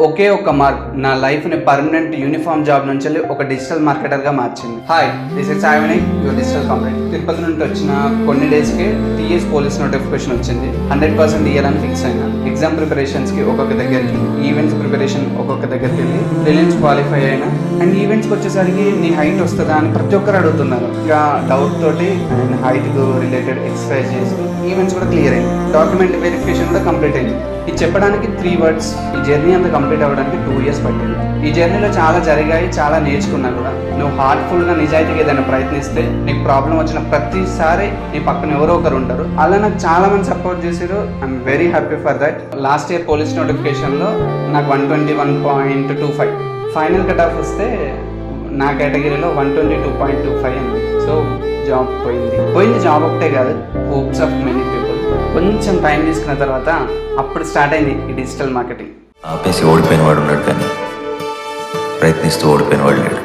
ఒకే ఒక మార్క్ నా లైఫ్ని పర్మనెంట్ యూనిఫామ్ జాబ్ నుంచి ఒక డిజిటల్ మార్కెటర్గా మార్చింది. Hi, this is Saivini, your digital complete. Tirupati నుండి వచ్చిన కొన్ని డేస్కి టీఎస్ పోలీస్ నోటిఫికేషన్ వచ్చింది. 100% ఇయర్ ఫిక్స్ అయినా. ఎగ్జామ్ ప్రిపరేషన్స్కి ఒక్కొక్క దగ్గరికి, ఈవెంట్స్ ప్రిపరేషన్ ఒక్కొక్క దగ్గరికి వెళ్ళి ప్రిలిమ్స్ క్వాలిఫై అయినా. అండ్ ఈవెంట్స్కి వచ్చేసరికి నీ హైట్ వస్తుందా అని ప్రతి ఒక్కరు అడుగుతున్నారు. ఇంకా డౌట్ తోటి అండ్ హైట్కు రిలేటెడ్ ఎక్సర్సైజ్ చేసి ఈవెంట్స్ కూడా క్లియర్ అయింది. డాక్యుమెంట్ వెరిఫికేషన్ కూడా కంప్లీట్ అయింది. ఇది చెప్పడానికి 3 words. ఈ జర్నీ అంతా కంప్లీట్ అవ్వడానికి 2 years పట్టింది. ఈ జర్నీలో చాలా జరిగాయి, చాలా నేర్చుకున్నా కూడా. నువ్వు హార్ట్ఫుల్గా నిజాయితీగా ఏదైనా ప్రయత్నిస్తే నీకు ప్రాబ్లం వచ్చిన ప్రతిసారి నీ పక్కన ఎవరో ఒకరు ఉంటారు. అలా నాకు చాలా మంది సపోర్ట్ చేశారు. I'm very happy for that. Last year police నోటిఫికేషన్లో నాకు 121.25 ఫైనల్ కట్ ఆఫ్ వస్తే నా కేటగిరీలో 122.25 ఉంది. సో జాబ్ పోయింది జాబ్ ఒకటే కాదు, హోప్స్ ఆఫ్ మెనీ పీపుల్. కొంచెం టైం తీసుకున్న తర్వాత అప్పుడు స్టార్ట్ అయింది ఈ డిజిటల్ మార్కెటింగ్. ఆపేసి ఓడిపోయిన వాడు ఉన్నాడు, కానీ ప్రయత్నిస్తూ ఓడిపోయిన వాడు లేడు.